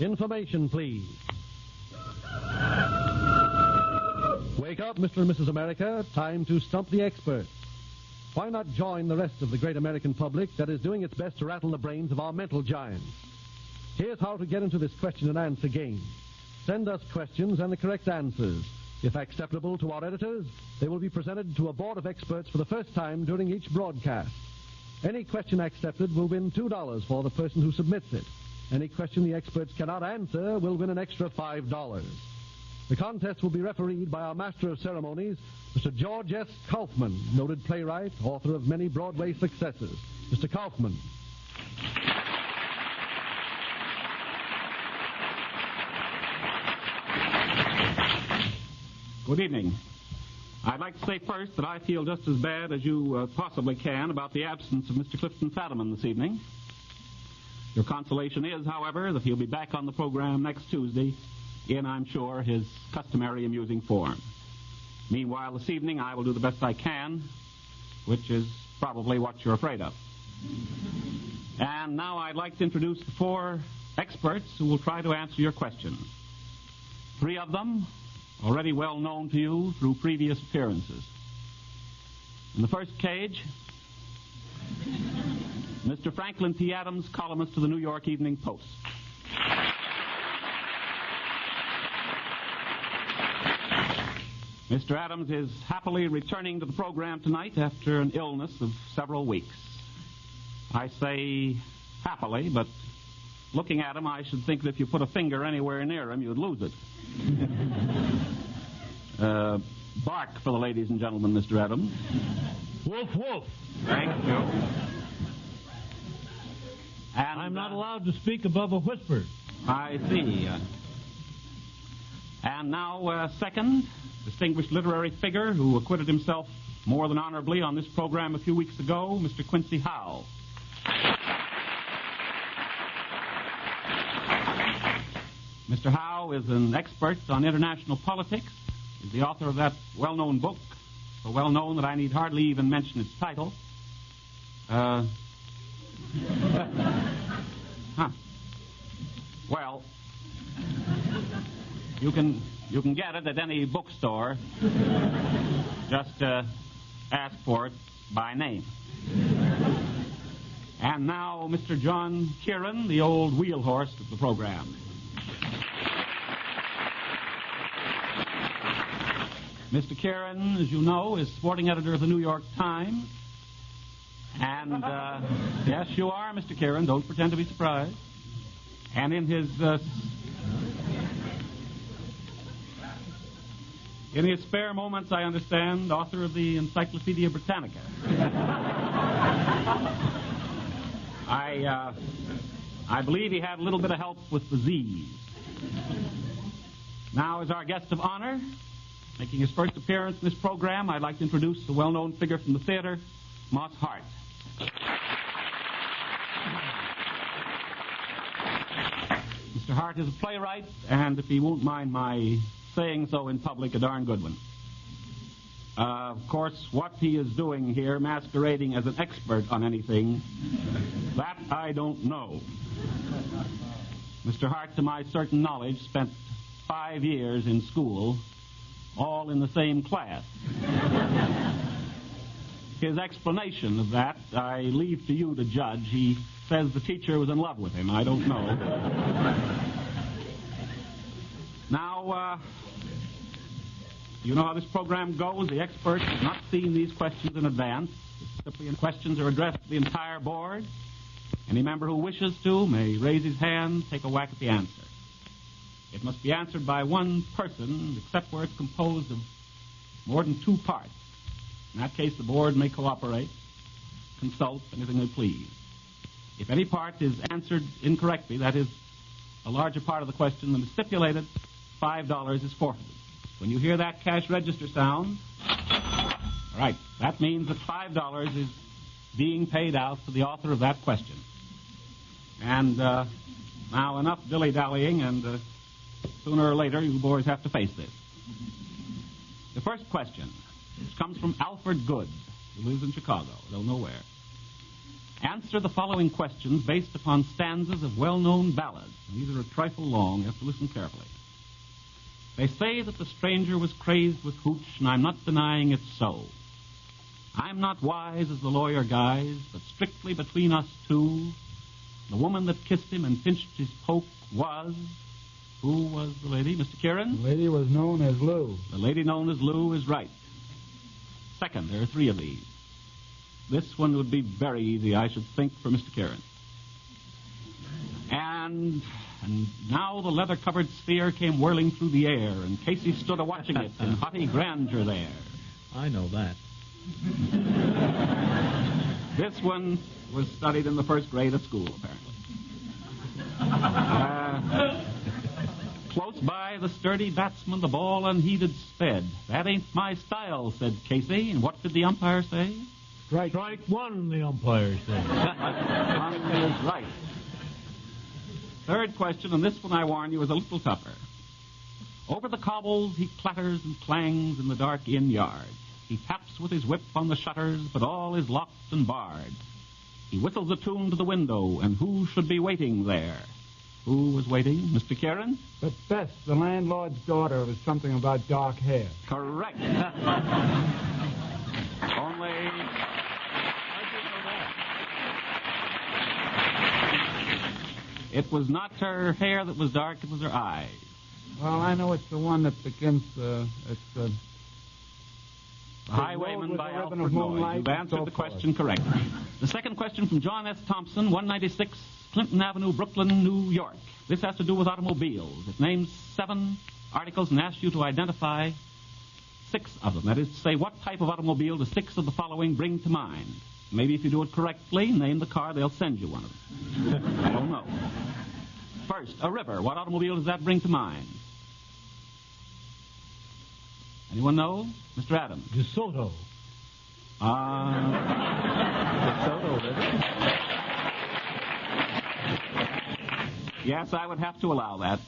Information, please. Wake up, Mr. and Mrs. America. Time to stump the experts. Why not join the rest of the great American public that is doing its best to rattle the brains of our mental giants? Here's how to get into this question and answer game. Send us questions and the correct answers. If acceptable to our editors, they will be presented to a board of experts for the first time during each broadcast. Any question accepted will win $2 for the person who submits it. Any question the experts cannot answer will win an extra $5. The contest will be refereed by our Master of Ceremonies, Mr. George S. Kaufman, noted playwright, author of many Broadway successes. Mr. Kaufman. Good evening. I'd like to say first that I feel just as bad as you possibly can about the absence of Mr. Clifton Fadiman this evening. Your consolation is, however, that he'll be back on the program next Tuesday in, I'm sure, his customary amusing form. Meanwhile, this evening, I will do the best I can, which is probably what you're afraid of. And now I'd like to introduce the four experts who will try to answer your questions. Three of them already well known to you through previous appearances. In the first cage, Mr. Franklin T. Adams, columnist of the New York Evening Post. Mr. Adams is happily returning to the program tonight after an illness of several weeks. I say happily, but looking at him, I should think that if you put a finger anywhere near him, you'd lose it. Bark for the ladies and gentlemen, Mr. Adams. Woof, woof. Thank you. And I'm not allowed to speak above a whisper. I see. And now, second, distinguished literary figure who acquitted himself more than honorably on this program a few weeks ago, Mr. Quincy Howe. Mr. Howe is an expert on international politics. He's the author of that well-known book, so well-known that I need hardly even mention its title. Well, you can get it at any bookstore. Just ask for it by name. And now, Mr. John Kieran, the old wheel horse of the program. Mr. Kieran, as you know, is sporting editor of the New York Times. And, yes, you are, Mr. Kieran. Don't pretend to be surprised. And in his spare moments, I understand, author of the Encyclopedia Britannica. I believe he had a little bit of help with the Z's. Now, as our guest of honor, making his first appearance in this program, I'd like to introduce the well-known figure from the theater, Moss Hart. Mr. Hart is a playwright, and if he won't mind my saying so in public, a darn good one. Of course, what he is doing here, masquerading as an expert on anything, that I don't know. Mr. Hart, to my certain knowledge, spent 5 years in school, all in the same class. His explanation of that, I leave to you to judge. He says the teacher was in love with him. I don't know. Now, you know how this program goes. The experts have not seen these questions in advance. The questions are addressed to the entire board. Any member who wishes to may raise his hand, take a whack at the answer. It must be answered by one person, except where it's composed of more than 2 parts. In that case, the board may cooperate, consult, anything they please. If any part is answered incorrectly, that is, a larger part of the question than is stipulated, $5 is forfeited. When you hear that cash register sound, all right, that means that $5 is being paid out to the author of that question. And now enough dilly-dallying, and sooner or later you boys have to face this. The first question comes from Alfred Good, who lives in Chicago, don't know where. Answer the following questions based upon stanzas of well-known ballads. These are a trifle long. You have to listen carefully. They say that the stranger was crazed with hooch, and I'm not denying it's so. I'm not wise as the lawyer guys, but strictly between us two, the woman that kissed him and pinched his poke was... Who was the lady, Mr. Kieran? The lady was known as Lou. The lady known as Lou is right. Second, there are three of these. This one would be very easy, I should think, for Mr. Kieran. And now the leather-covered sphere came whirling through the air, and Casey stood a-watching it in haughty grandeur there. I know that. This one was studied in the first grade at school, apparently. Close by the sturdy batsman, the ball unheeded sped. That ain't my style, said Casey. And what did the umpire say? Strike one, the umpire said. One is right. Third question, and this one, I warn you, is a little tougher. Over the cobbles he clatters and clangs in the dark inn yard. He taps with his whip on the shutters, but all is locked and barred. He whistles a tune to the window, and who should be waiting there? Who was waiting? Mr. Kieran? But Bess, the landlord's daughter, was something about dark hair. Correct. Only... It was not her hair that was dark, it was her eyes. Well, I know it's the one that begins, it's The Highwayman by Alfred Noyes. You've answered the question correctly. The second question from John S. Thompson, 196 Clinton Avenue, Brooklyn, New York. This has to do with automobiles. It names 7 articles and asks you to identify 6 of them. That is to say, what type of automobile do 6 of the following bring to mind? Maybe if you do it correctly, name the car, they'll send you one of them. I don't know. First, a river. What automobile does that bring to mind? Anyone know? Mr. Adams. DeSoto. DeSoto River? Yes, I would have to allow that.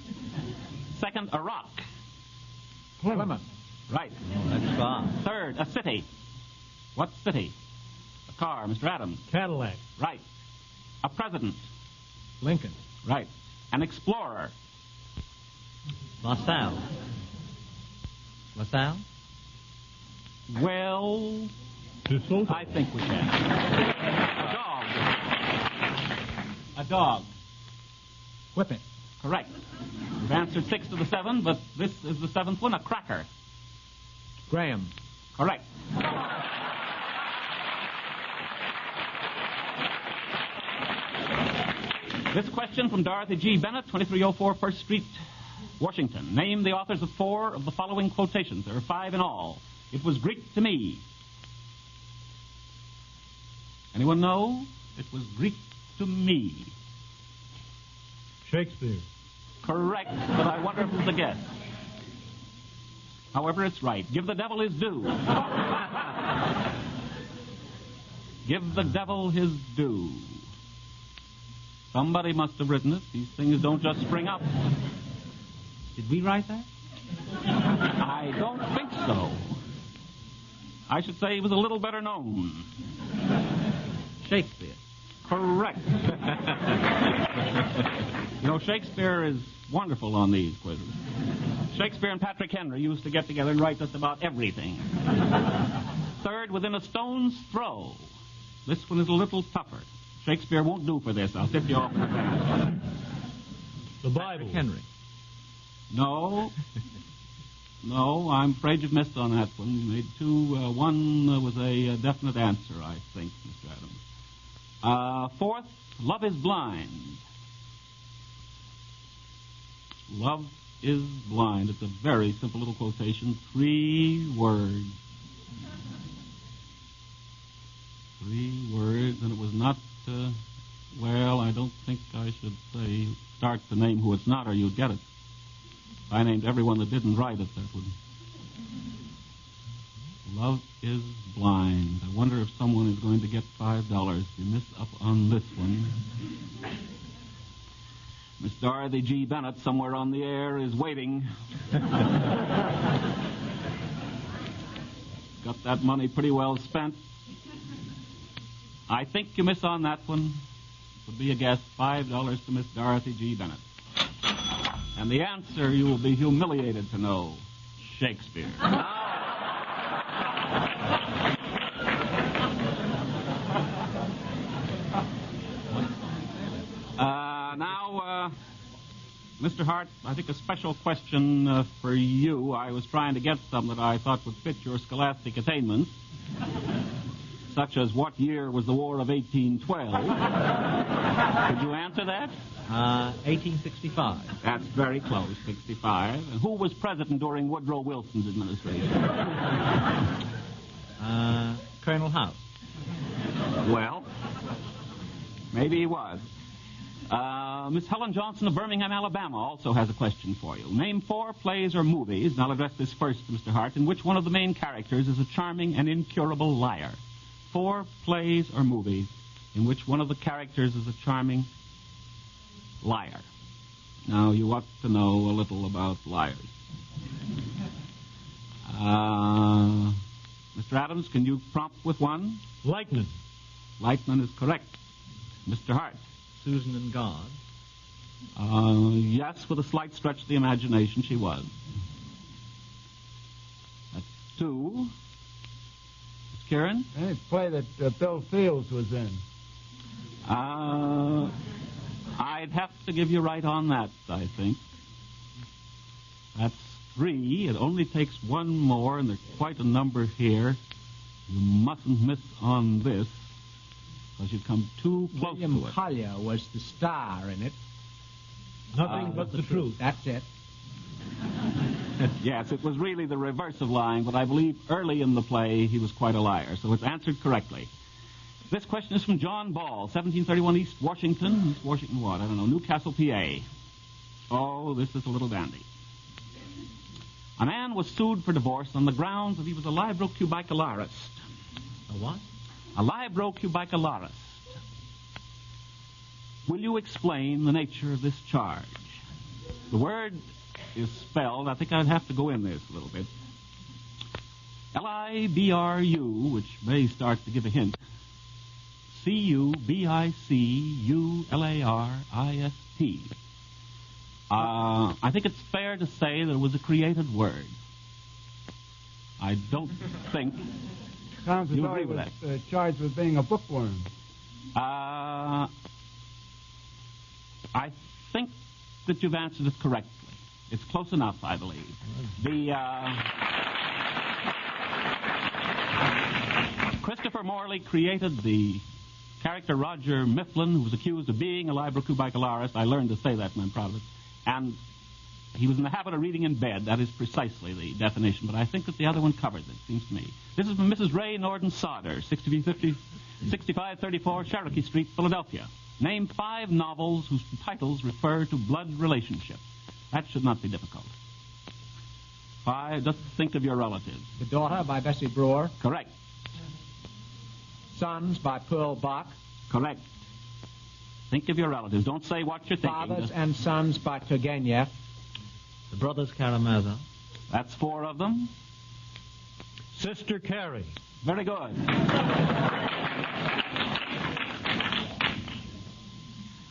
Second, a rock. Plymouth. Right. Oh, that's far. Third, a city. What city? A car, Mr. Adams. Cadillac. Right. A president. Lincoln. Right. An explorer. LaSalle. LaSalle? Well, DeSoto. I think we can. A dog. Whippet. Correct. You've answered 6 to the 7, but this is the 7th one, a cracker. Graham. Correct. This question from Dorothy G. Bennett, 2304 First Street, Washington. Name the authors of 4 of the following quotations. There are 5 in all. It was Greek to me. Anyone know? It was Greek to me. Shakespeare. Correct, but I wonder if it's a guess. However, it's right. Give the devil his due. Give the devil his due. Somebody must have written it. These things don't just spring up. Did we write that? I don't think so. I should say he was a little better known. Shakespeare. Correct. You know, Shakespeare is wonderful on these quizzes. Shakespeare and Patrick Henry used to get together and write just about everything. Third, within a stone's throw. This one is a little tougher. Shakespeare won't do for this. I'll tip you off in advance. The Bible. Patrick Henry. No. No, I'm afraid you've missed on that one. You made 2. One was a definite answer, I think, Mr. Adams. Fourth, love is blind. Love is blind. It's a very simple little quotation. 3 words. 3 words, and it was not, well, I don't think I should say, start to name who it's not, or you'd get it. If I named everyone that didn't write it, that would... Love is blind. I wonder if someone is going to get $5 if you miss up on this one. Miss Dorothy G. Bennett, somewhere on the air, is waiting. Got that money pretty well spent. I think you miss on that one. Would be a guess, $5 to Miss Dorothy G. Bennett. And the answer you will be humiliated to know, Shakespeare. Mr. Hart, I think a special question for you. I was trying to get some that I thought would fit your scholastic attainments, such as what year was the War of 1812? Could you answer that? 1865. That's very close, 65. And who was president during Woodrow Wilson's administration? Colonel Howe. Well, maybe he was. Miss Helen Johnson of Birmingham, Alabama, also has a question for you. Name 4 plays or movies, and I'll address this first to Mr. Hart, in which one of the main characters is a charming and incurable liar. 4 plays or movies in which one of the characters is a charming liar. Now, you ought to know a little about liars. Mr. Adams, can you prompt with one? Lightning. Lightning is correct. Mr. Hart. Susan and God. Yes, with a slight stretch of the imagination, she was. That's 2. Miss Kieran? Any play that Bill Fields was in. I'd have to give you right on that, I think. That's 3. It only takes one more, and there's quite a number here. You mustn't miss on this, because you've come too close William to it. Collier was the star in it. Nothing but the truth. That's it. Yes, it was really the reverse of lying, but I believe early in the play he was quite a liar, so it's answered correctly. This question is from John Ball, 1731 East Washington. East Washington what? I don't know. Newcastle, PA. Oh, this is a little dandy. A man was sued for divorce on the grounds that he was a libro-cubicularist. A what? A libro-cubicularist. Will you explain the nature of this charge? The word is spelled, I think I'd have to go in this a little bit, L-I-B-R-U, which may start to give a hint, C-U-B-I-C-U-L-A-R-I-S-T. I think it's fair to say that it was a created word. I don't think Sounds as you though agree he with was that. charged with being a bookworm. I think that you've answered it correctly. It's close enough, I believe. Christopher Morley created the character Roger Mifflin, who was accused of being a libro-cubicularist. I learned to say that, and I'm proud of it. And he was in the habit of reading in bed. That is precisely the definition, but I think that the other one covers it, seems to me. This is from Mrs. Ray Norden Sauder, 6534 Cherokee Street, Philadelphia. Name 5 novels whose titles refer to blood relationships. That should not be difficult. 5, just think of your relatives. The Daughter by Bessie Brewer. Correct. Sons by Pearl Bach. Correct. Think of your relatives. Don't say what you're thinking. Fathers and Sons by Turgenev. The Brothers Karamazov. That's 4 of them. Sister Carrie. Very good.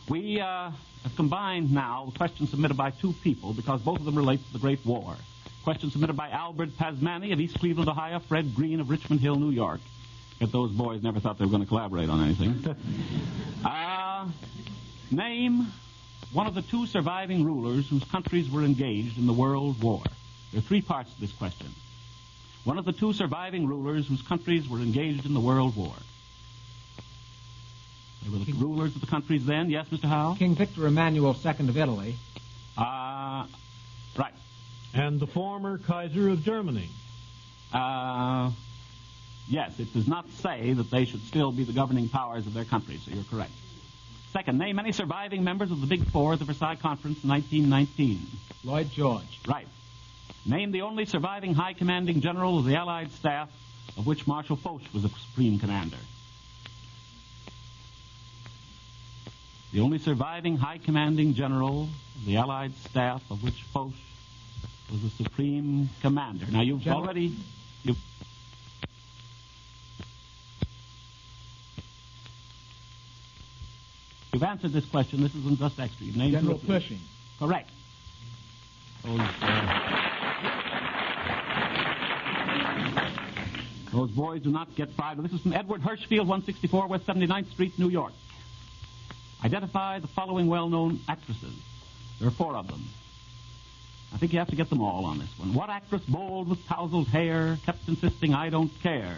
We have combined now questions submitted by 2 people because both of them relate to the Great War. Questions submitted by Albert Pasmani of East Cleveland, Ohio, Fred Green of Richmond Hill, New York. But those boys never thought they were going to collaborate on anything. Name one of the 2 surviving rulers whose countries were engaged in the World War. There are 3 parts to this question. One of the 2 surviving rulers whose countries were engaged in the World War. They were the rulers of the countries then. Yes, Mr. Howe? King Victor Emmanuel II of Italy. Right. And the former Kaiser of Germany. Yes, it does not say that they should still be the governing powers of their country, so you're correct. Second, name any surviving members of the Big Four at the Versailles Conference in 1919. Lloyd George. Right. Name the only surviving high commanding general of the Allied staff of which Marshal Foch was the supreme commander. The only surviving high commanding general of the Allied staff of which Foch was the supreme commander. Now, you've already... You've answered this question. This isn't just extra. You've named General two- Pershing. Correct. Those boys do not get five. This is from Edward Hirschfield, 164 West 79th Street, New York. Identify the following well-known actresses. There are four of them. I think you have to get them all on this one. What actress bold with tousled hair kept insisting, I don't care?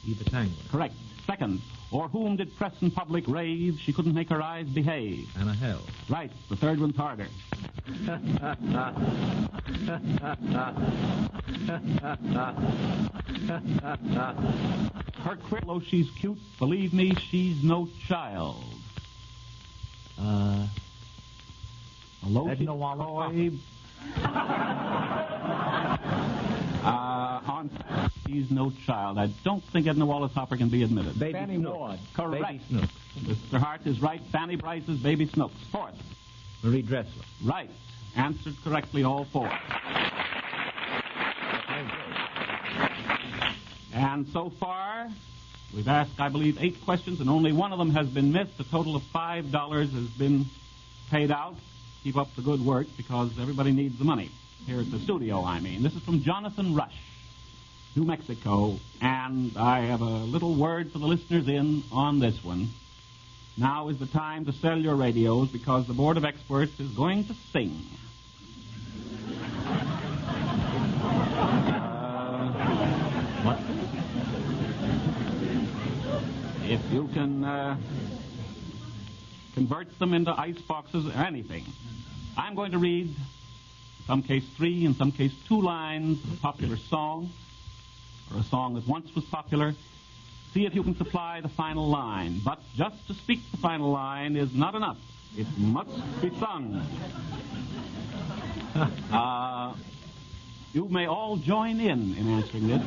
Eva Tangler. Correct. Second, or whom did press in public rave? She couldn't make her eyes behave. Anna Hell. Right. The third one's harder. Her quick, though she's cute, believe me, she's no child. Although she's Edna Wallace coy, she's no child. I don't think Edna Wallace Hopper can be admitted. Fanny Ward. Correct. Baby Snooks. Mr. Hart is right. Fanny Bryce's Baby Snooks. Fourth. Marie Dressler. Right. Answered correctly, all four. And so far, we've asked, I believe, 8 questions, and only one of them has been missed. A total of $5 has been paid out. Keep up the good work, because everybody needs the money. Here at the studio, I mean. This is from Jonathan Rush, New Mexico, and I have a little word for the listeners in on this one. Now is the time to sell your radios, because the Board of Experts is going to sing. What? If you can convert them into ice boxes or anything. I'm going to read, in some case 3, in some case 2 lines of a popular song, or a song that once was popular. See if you can supply the final line. But just to speak the final line is not enough. It must be sung. You may all join in answering this.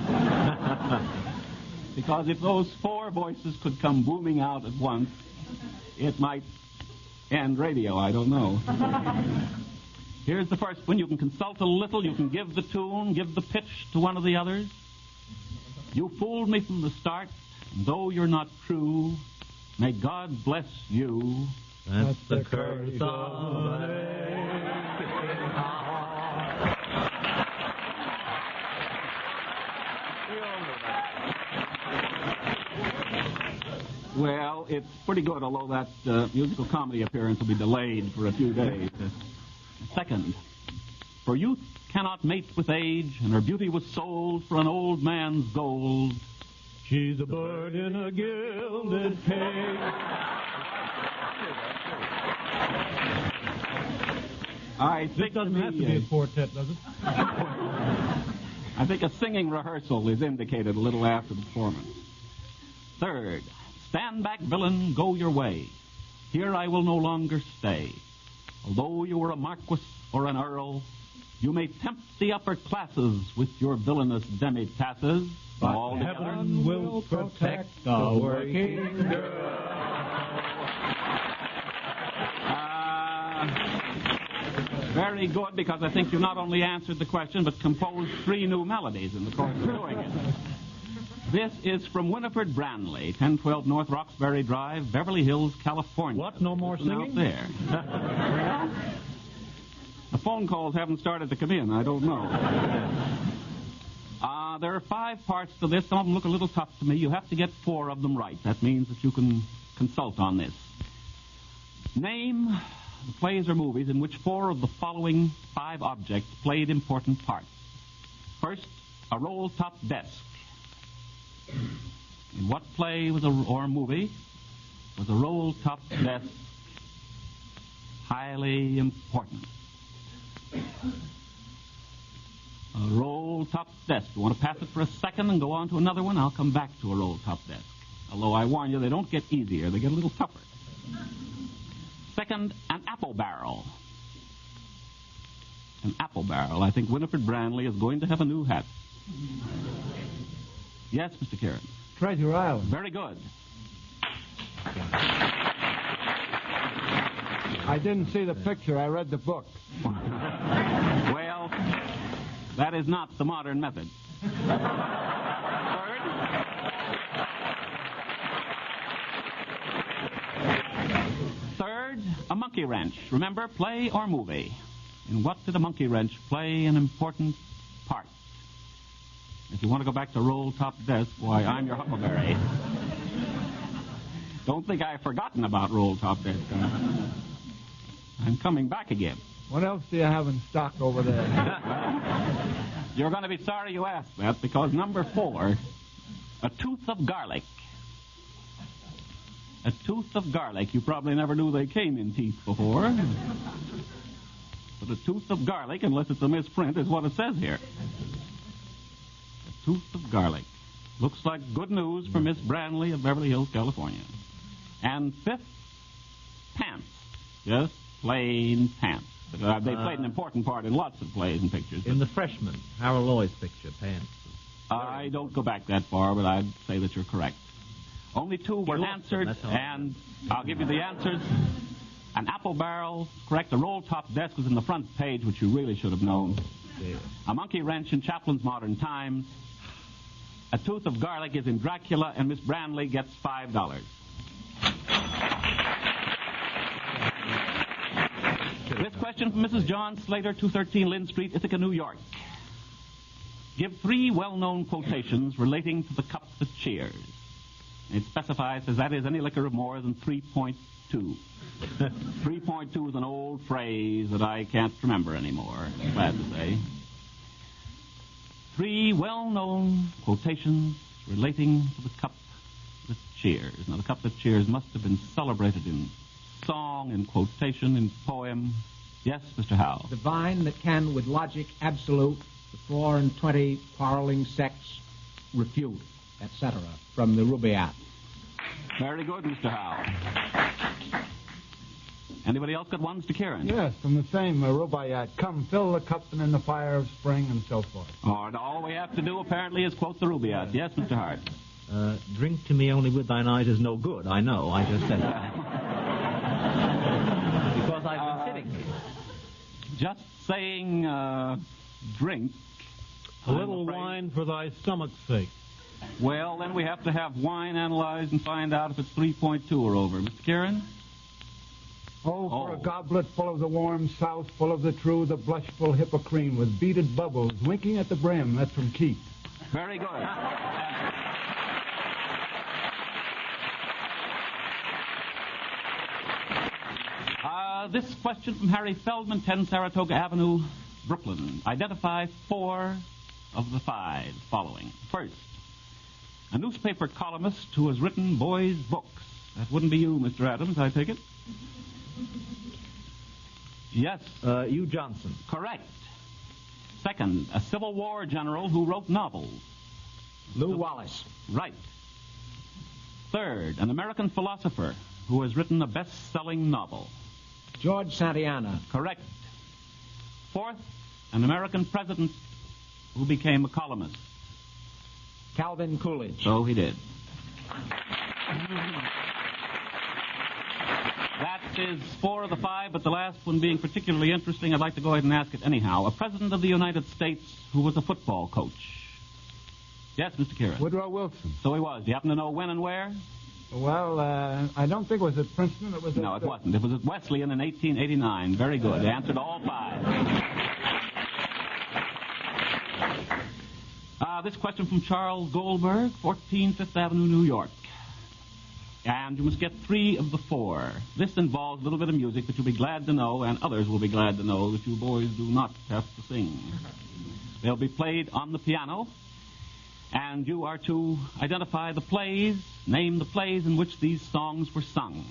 Because if those 4 voices could come booming out at once, it might end radio. I don't know. Here's the first one. You can consult a little. You can give the tune, give the pitch to one of the others. You fooled me from the start, and though you're not true, may God bless you. That's the curse of Well, it's pretty good, although that musical comedy appearance will be delayed for a few days. Second, for youth cannot mate with age, and her beauty was sold for an old man's gold. She's a bird in a gilded cage. I This think doesn't have to be a quartet, does it? I think a singing rehearsal is indicated a little after the performance. Third, stand back, villain, go your way. Here I will no longer stay. Although you were a marquis or an earl, you may tempt the upper classes with your villainous demi-tasses. But All heaven will protect the working girl. Very good, because I think you not only answered the question, but composed 3 new melodies in the course of doing it. This is from Winifred Branley, 1012 North Roxbury Drive, Beverly Hills, California. What, no more Listen singing? out there. The phone calls haven't started to come in. I don't know. There are 5 parts to this. Some of them look a little tough to me. You have to get 4 of them right. That means that you can consult on this. Name the plays or movies in which 4 of the following 5 objects played important parts. First, a roll-top desk. In what play or movie was a roll-top desk highly important? A roll-top desk. You want to pass it for a second and go on to another one? I'll come back to a roll-top desk. Although I warn you, they don't get easier. They get a little tougher. Second, an apple barrel. An apple barrel. I think Winifred Branley is going to have a new hat. Yes, Mr. Kieran. Treasure Island. Very good. I didn't see the picture. I read the book. Well, that is not the modern method. Third, A monkey wrench. Remember, play or movie. In what did a monkey wrench play an important part? If you want to go back to Roll Top Desk, why, I'm your huckleberry. Don't think I've forgotten about Roll Top Desk. I'm coming back again. What else do you have in stock over there? You're going to be sorry you asked that, because number 4, a tooth of garlic. A tooth of garlic. You probably never knew they came in teeth before. But a tooth of garlic, unless it's a misprint, is what it says here. A tooth of garlic. Looks like good news for Miss Branley of Beverly Hills, California. And 5th, pants. Just plain pants. They played an important part in lots of plays and pictures. In The Freshman, Harold Lloyd's picture, pants. I don't go back that far, but I'd say that you're correct. Only 2 were answered, and I'll give you the answers. An apple barrel, correct. A roll-top desk was in the front page, which you really should have known. Yeah. A monkey wrench in Chaplin's Modern Times. A tooth of garlic is in Dracula, and Miss Branley gets $5. This question from Mrs. John Slater, 213 Lynn Street, Ithaca, New York. Give 3 well-known quotations relating to the cup that cheers. It specifies, says that is any liquor of more than 3.2. 3.2 is an old phrase that I can't remember anymore, glad to say. 3 well-known quotations relating to the cup that cheers. Now, the cup that cheers must have been celebrated in song, in quotation, in poem. Yes, Mr. Howe. The vine that can with logic absolute the 4 and 20 quarreling sects refute, etc. From the Rubaiyat. Very good, Mr. Howe. Anybody else got one, Mr. Kieran? Yes, from the same Rubaiyat. Come, fill the cup and in the fire of spring, and so forth. Oh, and all we have to do, apparently, is quote the Rubaiyat. Yes, Mr. Hart. Drink to me only with thine eyes is no good. I know. I just said that. Because I've been sitting here. Just saying, drink. A little wine for thy stomach's sake. Well, then we have to have wine analyzed and find out if it's 3.2 or over. Mr. Kieran? Oh, for a goblet full of the warm south, full of the true, the blushful hippocrene, with beaded bubbles winking at the brim. That's from Keats. Very good. This question from Harry Feldman, 10 Saratoga Avenue, Brooklyn. Identify 4 of the 5 following. First, a newspaper columnist who has written boys' books. That wouldn't be you, Mr. Adams, I take it? Yes. Hugh Johnson. Correct. Second, a Civil War general who wrote novels. Lew Wallace. Right. Third, an American philosopher who has written a best-selling novel. George Santayana. Correct. Fourth, an American president who became a columnist. Calvin Coolidge. So he did. That is 4 of the 5, but the last one being particularly interesting, I'd like to go ahead and ask it anyhow. A president of the United States who was a football coach. Yes, Mr. Kieran. Woodrow Wilson. So he was. Do you happen to know when and where? Well, I don't think it was at Princeton. It was No, it wasn't. It was at Wesleyan in 1889. Very good. They answered all 5. This question from Charles Goldberg, 14 Fifth Avenue, New York. And you must get 3 of the 4. This involves a little bit of music that you'll be glad to know, and others will be glad to know that you boys do not have to sing. They'll be played on the piano, and you are to identify the plays, name the plays in which these songs were sung.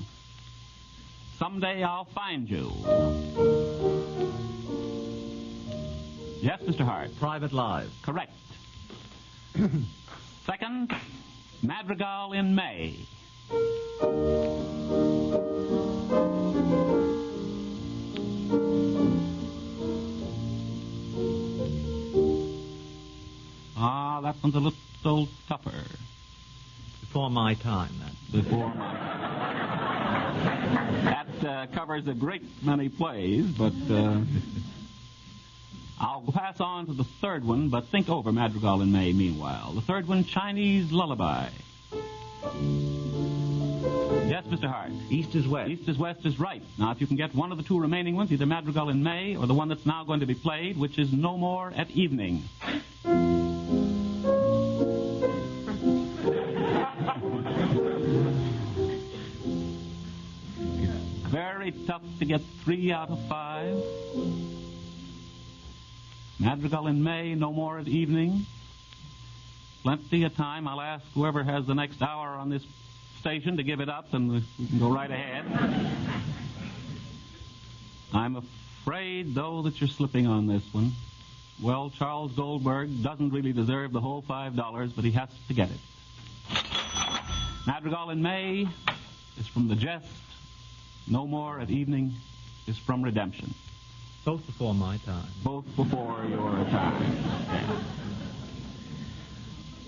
Someday I'll Find You. Yes, Mr. Hart. Private Lives. Correct. Second, Madrigal in May. That one's a little tougher. Before my time, that. Before my time. That covers a great many plays, but I'll pass on to the third one, but think over Madrigal in May meanwhile. The third one, Chinese Lullaby. Yes, Mr. Hart. East is west. East is west is right. Now, if you can get one of the two remaining ones, either Madrigal in May or the one that's now going to be played, which is No More at Evening. It's very tough to get 3 out of 5. Madrigal in May, No More at Evening. Plenty of time. I'll ask whoever has the next hour on this station to give it up, and we can go right ahead. I'm afraid, though, that you're slipping on this one. Well, Charles Goldberg doesn't really deserve the whole $5, but he has to get it. Madrigal in May is from The Jest. No More at Evening is from Redemption. Both before my time. Both before your time. Okay.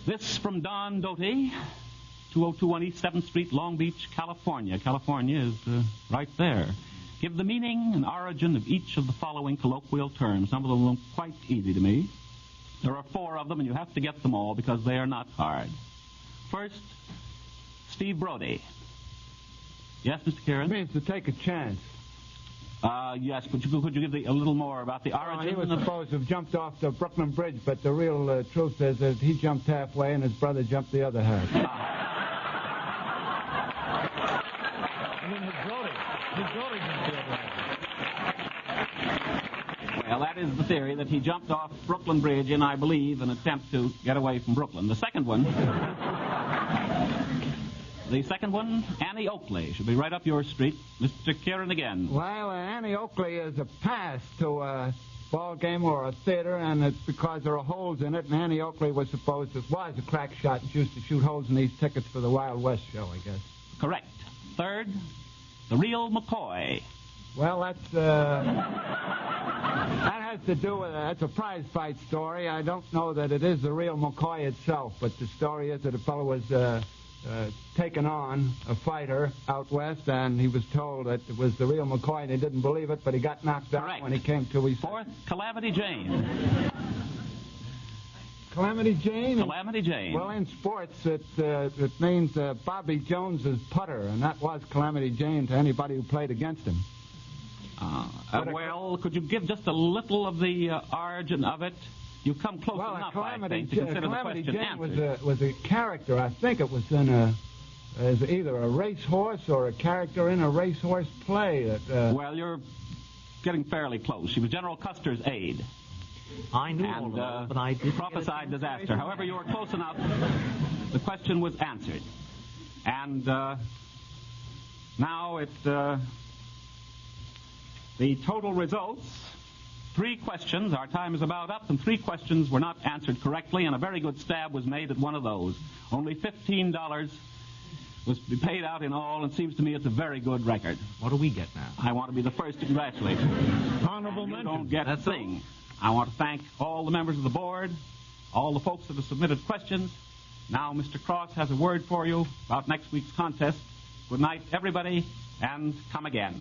This from Don Doty, 2021 East 7th Street, Long Beach, California. California is right there. Give the meaning and origin of each of the following colloquial terms. Some of them look quite easy to me. There are 4 of them, and you have to get them all because they are not hard. First, Steve Brody. Yes, Mr. Kieran? It means to take a chance. Yes, could you give a little more about the origin? He was supposed to have jumped off the Brooklyn Bridge, but the real truth is that he jumped halfway and his brother jumped the other half. I mean, his brother jumped the other way. Well, that is the theory, that he jumped off Brooklyn Bridge in, I believe, an attempt to get away from Brooklyn. The second one, Annie Oakley, should be right up your street. Mr. Kieran again. Well, Annie Oakley is a pass to a ball game or a theater, and it's because there are holes in it, and Annie Oakley was a crack shot and used to shoot holes in these tickets for the Wild West show, I guess. Correct. Third, the real McCoy. Well, that's, that has to do with, that's a prize fight story. I don't know that it is the real McCoy itself, but the story is that a fellow was taken on a fighter out west, and he was told that it was the real McCoy, and he didn't believe it, but he got knocked out when he came to his... Fourth, Calamity Jane. Calamity Jane? Calamity Jane. Well, in sports, it means Bobby Jones's putter, and that was Calamity Jane to anybody who played against him. Well, could you give just a little of the origin of it? You've come close enough, I think, to consider Calamity the question Jane answered. was a character. I think it was in as either a racehorse or a character in a racehorse play. Well, you're getting fairly close. She was General Custer's aide. I knew all of that, but I didn't prophesied disaster. However, you were close enough. The question was answered. And now the total results... 3 questions, our time is about up, and 3 questions were not answered correctly, and a very good stab was made at one of those. Only $15 was to be paid out in all, and it seems to me it's a very good record. What do we get now? I want to be the first to congratulate you. Honorable mention. You don't get a thing. I want to thank all the members of the board, all the folks that have submitted questions. Now Mr. Cross has a word for you about next week's contest. Good night, everybody, and come again.